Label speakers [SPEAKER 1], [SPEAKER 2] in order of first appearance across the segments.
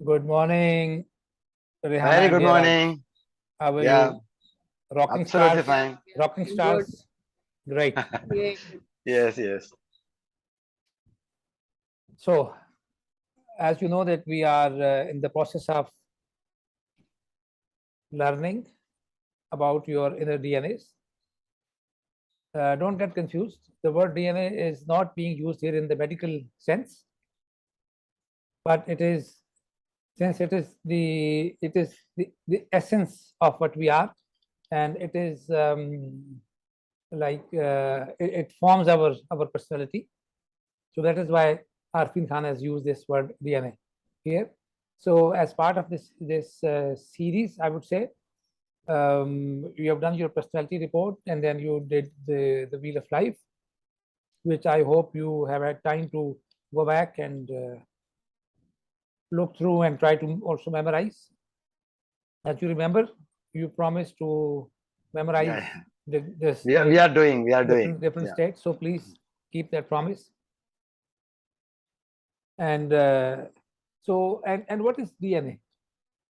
[SPEAKER 1] Good morning, Rehana
[SPEAKER 2] Very
[SPEAKER 1] and
[SPEAKER 2] good
[SPEAKER 1] Dheeraj.
[SPEAKER 2] morning.
[SPEAKER 1] How are
[SPEAKER 2] Yeah,
[SPEAKER 1] you? Rocking
[SPEAKER 2] absolutely
[SPEAKER 1] stars?
[SPEAKER 2] fine.
[SPEAKER 1] Rocking
[SPEAKER 3] Good.
[SPEAKER 1] stars? Great.
[SPEAKER 3] Yes.
[SPEAKER 2] Yes, yes.
[SPEAKER 1] So, as you know that we are in the process of learning about your inner DNAs. Don't get confused. The word DNA is not being used here in the medical sense, but it is since it is the essence of what we are, and it is it forms our personality. So that is why Arfin Khan has used this word DNA here. So as part of this series, I would say you have done your personality report, and then you did the Wheel of Life, which I hope you have had time to go back and look through and try to also memorize. As you remember, you promised to
[SPEAKER 2] Yeah,
[SPEAKER 1] memorize
[SPEAKER 2] yeah. We
[SPEAKER 1] the
[SPEAKER 2] are doing. We are doing.
[SPEAKER 1] different
[SPEAKER 2] Yeah.
[SPEAKER 1] states. So please keep that promise. And and what is DNA?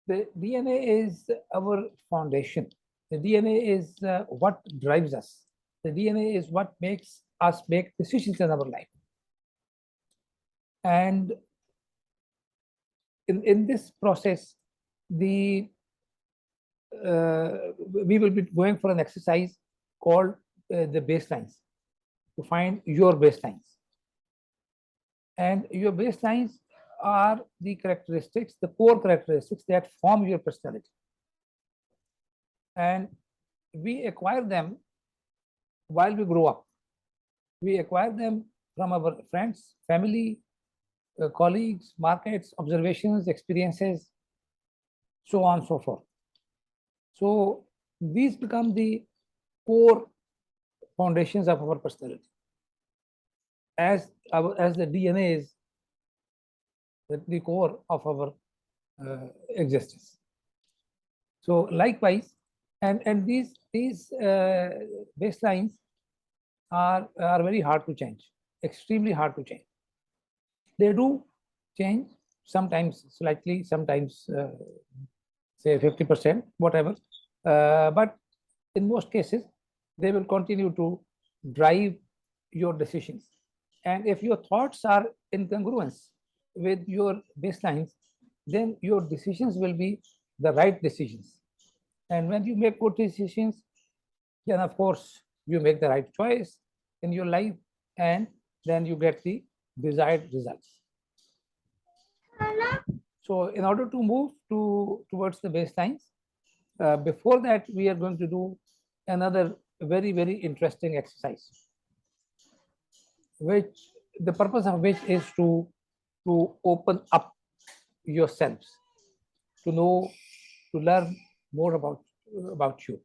[SPEAKER 1] The DNA is our foundation. The DNA is what drives us. The DNA is what makes us make decisions in our life. And in this process, the we will be going for an exercise called the baselines to find your baselines. And your baselines are the characteristics, the core characteristics that form your personality. And we acquire them while we grow up. We acquire them from our friends, family, colleagues, markets, observations, experiences, so on and so forth. So these become the core foundations of our personality. As the DNA is the core of our existence. So likewise, and these baselines are very hard to change, extremely hard to change. They do change sometimes slightly, sometimes say 50%, whatever. But in most cases, they will continue to drive your decisions. And if your thoughts are in congruence with your baselines, then your decisions will be the right decisions. And when you make good decisions, then of course you make the right choice in your life, and then you get the desired results. So in order to move towards the baselines, before that we are going to do another very interesting exercise, which the purpose of which is to open up yourselves, to know, to learn more about you.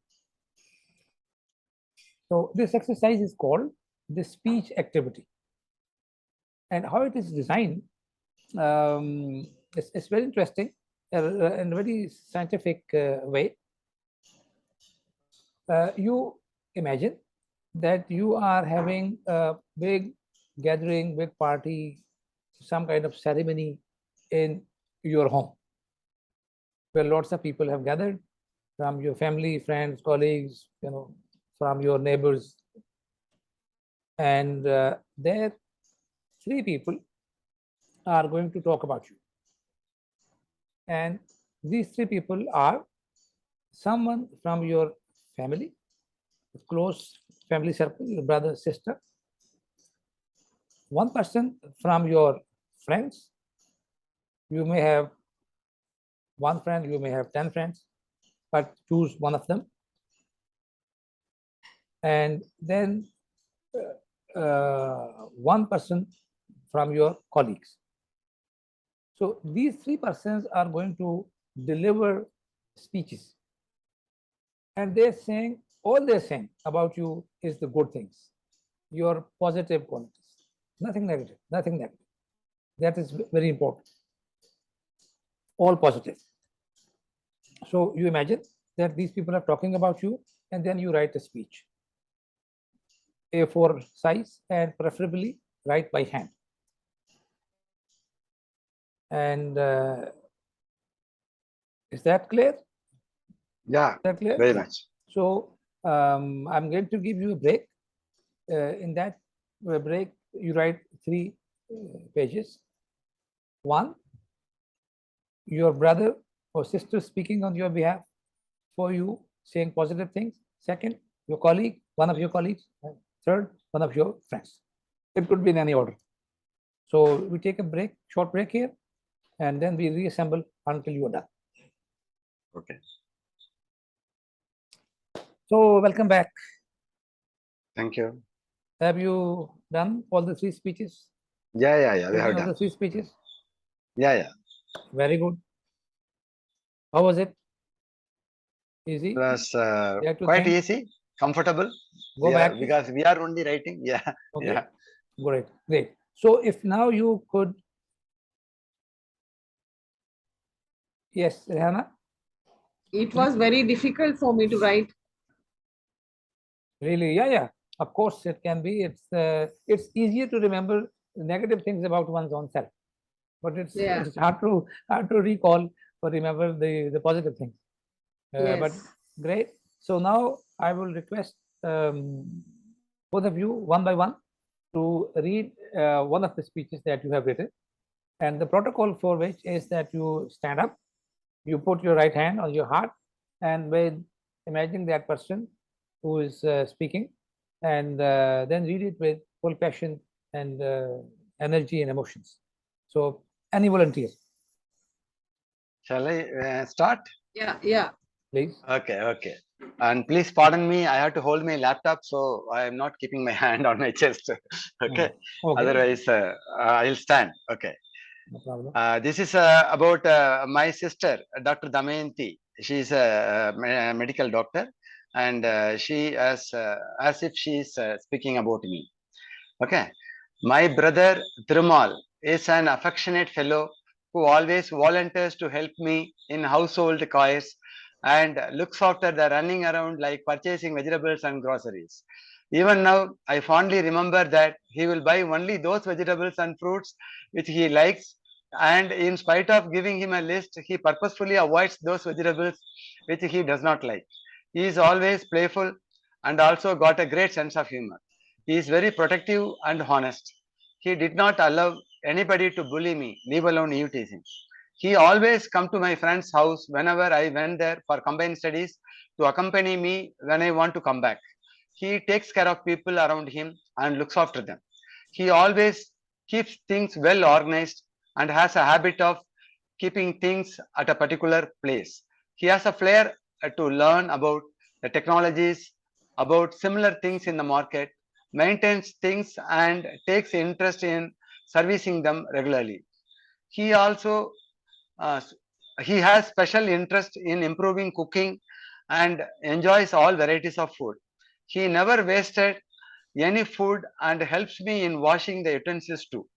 [SPEAKER 1] So this exercise is called the speech activity, and how it is designed, it's very interesting in a very scientific way. You imagine that you are having a big gathering, big party, some kind of ceremony in your home, where lots of people have gathered from your family, friends, colleagues, from your neighbors, and there three people are going to talk about you. And these three people are someone from your family, close family circle, your brother, sister, one person from your friends. You may have one friend, you may have 10 friends, but choose one of them. And then one person from your colleagues. So these three persons are going to deliver speeches, and they're saying about you is the good things, your positive qualities, nothing negative, nothing negative. That is very important. All positive. So you imagine that these people are talking about you, and then you write a speech, A4 size, and preferably write by hand. And Is that clear?
[SPEAKER 2] Yeah,
[SPEAKER 1] Is that clear?
[SPEAKER 2] very much.
[SPEAKER 1] So I'm going to give you a break. In that break, you write 3 pages. 1, your brother or sister speaking on your behalf for you, saying positive things. 2nd, your colleague, one of your colleagues. 3rd, one of your friends. It could be in any order. So we take a break, short break here, and then we reassemble until you are done.
[SPEAKER 2] Okay.
[SPEAKER 1] So welcome back.
[SPEAKER 2] Thank you.
[SPEAKER 1] Have you done all the 3 speeches?
[SPEAKER 2] Yeah. We have
[SPEAKER 1] Any of the
[SPEAKER 2] done.
[SPEAKER 1] 3 speeches?
[SPEAKER 2] Yeah.
[SPEAKER 1] Very good. How was it?
[SPEAKER 2] It
[SPEAKER 1] Easy?
[SPEAKER 2] was
[SPEAKER 1] Dare to
[SPEAKER 2] quite
[SPEAKER 1] think?
[SPEAKER 2] easy, comfortable.
[SPEAKER 1] Go
[SPEAKER 2] Yeah,
[SPEAKER 1] back.
[SPEAKER 2] because we are only writing. Yeah.
[SPEAKER 1] Okay.
[SPEAKER 2] Yeah.
[SPEAKER 1] Great. Great. So if now you could, yes, Rehanna?
[SPEAKER 3] It was very difficult for me to write.
[SPEAKER 1] Really? Yeah. Of course, it can be. It's easier to remember negative things about one's own self, but
[SPEAKER 3] Yeah.
[SPEAKER 1] it's hard to recall or remember the positive things. But
[SPEAKER 3] Yes.
[SPEAKER 1] great. So now I will request both of you one by one to read one of the speeches that you have written, and the protocol for which is that you stand up, you put your right hand on your heart, and with imagining that person who is speaking, and then read it with full passion and energy and emotions. So, any volunteer,
[SPEAKER 2] Shall I start?
[SPEAKER 3] Yeah.
[SPEAKER 1] please?
[SPEAKER 2] Okay. And please pardon me, I have to hold my laptop, so I am not keeping my hand on my chest. Okay.
[SPEAKER 1] Okay,
[SPEAKER 2] Otherwise, I'll stand. Okay.
[SPEAKER 1] no problem.
[SPEAKER 2] This is about my sister, Dr. Damayanti. She is a medical doctor, and she as if she is speaking about me. Okay. My brother Thirumal is an affectionate fellow who always volunteers to help me in household chores and looks after the running around like purchasing vegetables and groceries. Even now, I fondly remember that he will buy only those vegetables and fruits which he likes, and in spite of giving him a list, he purposefully avoids those vegetables which he does not like. He is always playful and also got a great sense of humor. He is very protective and honest. He did not allow anybody to bully me, leave alone tease him. He always come to my friend's house whenever I went there for combined studies to accompany me when I want to come back. He takes care of people around him and looks after them. He always keeps things well organized and has a habit of keeping things at a particular place. He has a flair to learn about the technologies, about similar things in the market, maintains things and takes interest in servicing them regularly. He also uh, he has special interest in improving cooking and enjoys all varieties of food. He never wasted any food and helps me in washing the utensils too.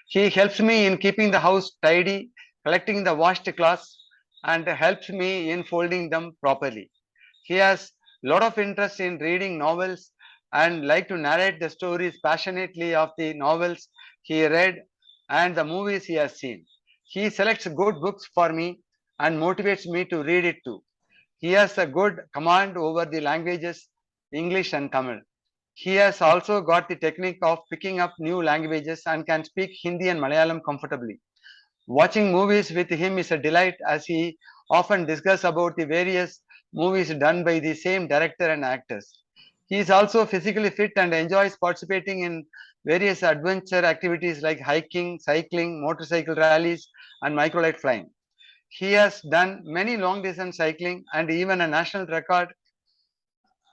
[SPEAKER 2] He helps me in keeping the house tidy, collecting the washed clothes, and helps me in folding them properly. He has a lot of interest in reading novels and like to narrate the stories passionately of the novels he read and the movies he has seen. He selects good books for me and motivates me to read it too. He has a good command over the languages English and Tamil. He has also got the technique of picking up new languages and can speak Hindi and Malayalam comfortably. Watching movies with him is a delight as he often discusses about the various movies done by the same director and actors. He is also physically fit and enjoys participating in various adventure activities like hiking, cycling, motorcycle rallies, and microlight flying. He has done many long distance cycling and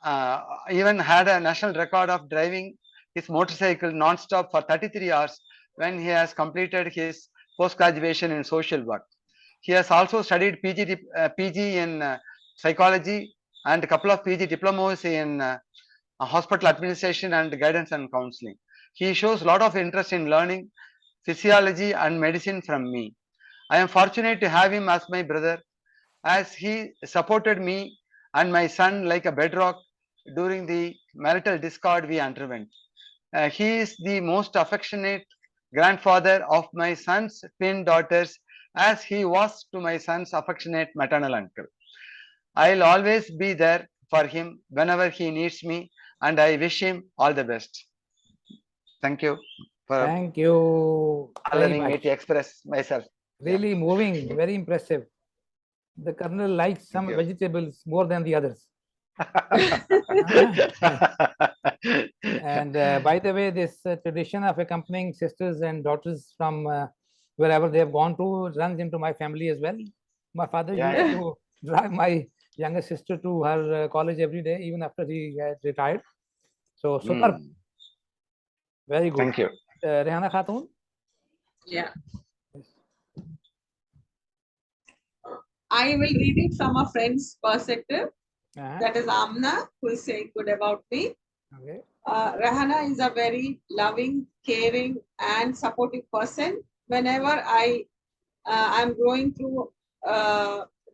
[SPEAKER 2] uh, even had a national record of driving his motorcycle non-stop for 33 hours when he has completed his post-graduation in social work. He has also studied PG in psychology and a couple of PG diplomas in hospital administration and guidance and counseling. He shows a lot of interest in learning physiology and medicine from me. I am fortunate to have him as my brother as he supported me and my son like a bedrock during the marital discord we underwent. He is the most affectionate grandfather of my son's twin daughters as he was to my son's affectionate maternal uncle. I'll always be there for him whenever he needs me, and I wish him all the best. Thank you for
[SPEAKER 1] Thank you very
[SPEAKER 2] allowing me
[SPEAKER 1] much.
[SPEAKER 2] to express myself.
[SPEAKER 1] Really moving, very impressive. The colonel likes some
[SPEAKER 2] you.
[SPEAKER 1] vegetables more than the others. And by the way, this tradition of accompanying sisters and daughters from wherever they have gone to runs into my family as well. My father used to drive my younger sister to her college every day, even after he had retired. So super, very good.
[SPEAKER 2] Thank you.
[SPEAKER 1] Rehana Khatun?
[SPEAKER 3] Yeah. I will read it from a friend's perspective. That is Amna, who is saying good about me.
[SPEAKER 1] Okay.
[SPEAKER 3] Rahana is a very loving, caring, and supportive person. Whenever I am going through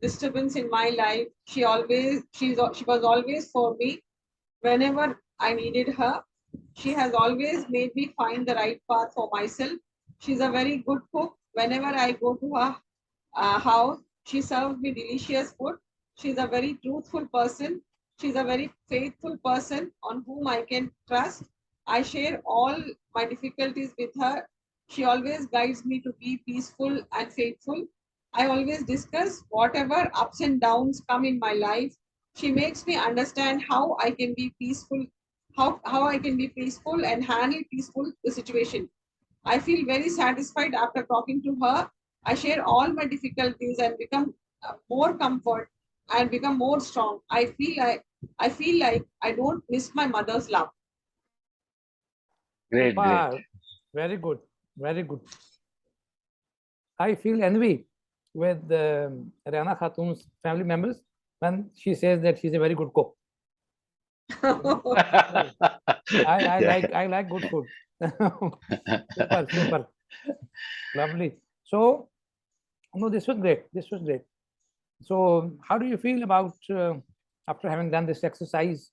[SPEAKER 3] disturbance in my life, she was always for me. Whenever I needed her, she has always made me find the right path for myself. She's a very good cook. Whenever I go to her house, she serves me delicious food. She's a very truthful person. She's a very faithful person on whom I can trust. I share all my difficulties with her. She always guides me to be peaceful and faithful. I always discuss whatever ups and downs come in my life. She makes me understand how I can be peaceful, how I can be peaceful and handle peaceful the situation. I feel very satisfied after talking to her. I share all my difficulties and become more comfort and become more strong. I feel like I don't miss my mother's love.
[SPEAKER 2] Great, great.
[SPEAKER 1] Very good, very good. I feel envy with Rana Khatun's family members when she says that she's a very good cook. I like good food. Super, lovely. So, no, this was great. This was great. So, how do you feel about after having done this exercise?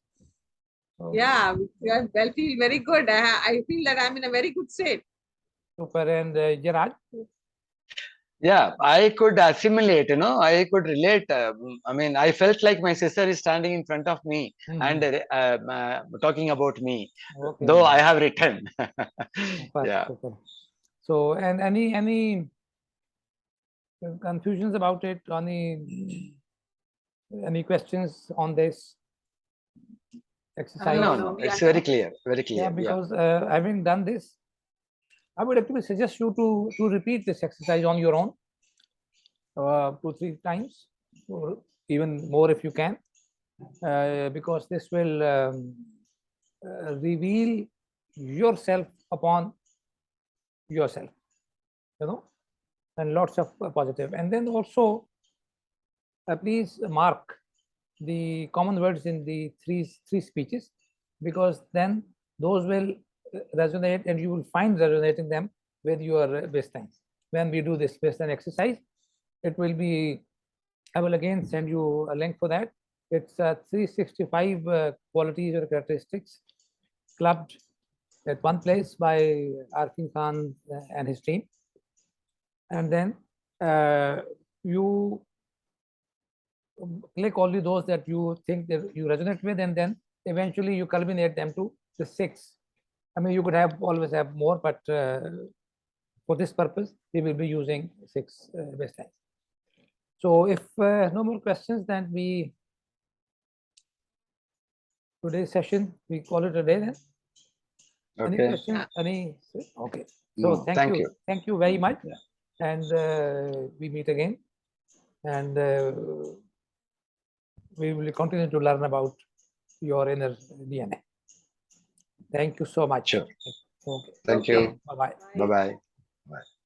[SPEAKER 3] Yeah, I feel very good. I feel that I'm in a very good state.
[SPEAKER 1] Super. And Gerard?
[SPEAKER 2] Yeah, I could assimilate, I could relate. I mean, I felt like my sister is standing in front of me and talking about me, though I have written.
[SPEAKER 1] Super, super. So, and any confusions about it? Any questions on this exercise?
[SPEAKER 2] No, it's very clear, very clear.
[SPEAKER 1] Yeah, because having done this, I would actually suggest you to repeat this exercise on your own 2-3 times, or even more if you can, because this will reveal yourself upon yourself, and lots of positive. And then also, please mark the common words in the three speeches, because then those will resonate and you will find resonating them with your baselines. When we do this baseline exercise, it will be, I will again send you a link for that. It's 365 qualities or characteristics clubbed at one place by Arfin Khan and his team. And then you click only those that you think that you resonate with, and then eventually you culminate them to the 6. I mean, you could always have more, but for this purpose, we will be using 6 baselines. So if no more questions, then today's session, we call it a day then.
[SPEAKER 2] Okay.
[SPEAKER 1] Any questions? Okay. So
[SPEAKER 2] no,
[SPEAKER 1] thank you. Thank you very much. And we meet again. And we will continue to learn about your inner DNA. Thank you so much.
[SPEAKER 2] Sure.
[SPEAKER 1] Okay.
[SPEAKER 2] Thank you.
[SPEAKER 1] Bye-bye.
[SPEAKER 2] Bye-bye. Bye.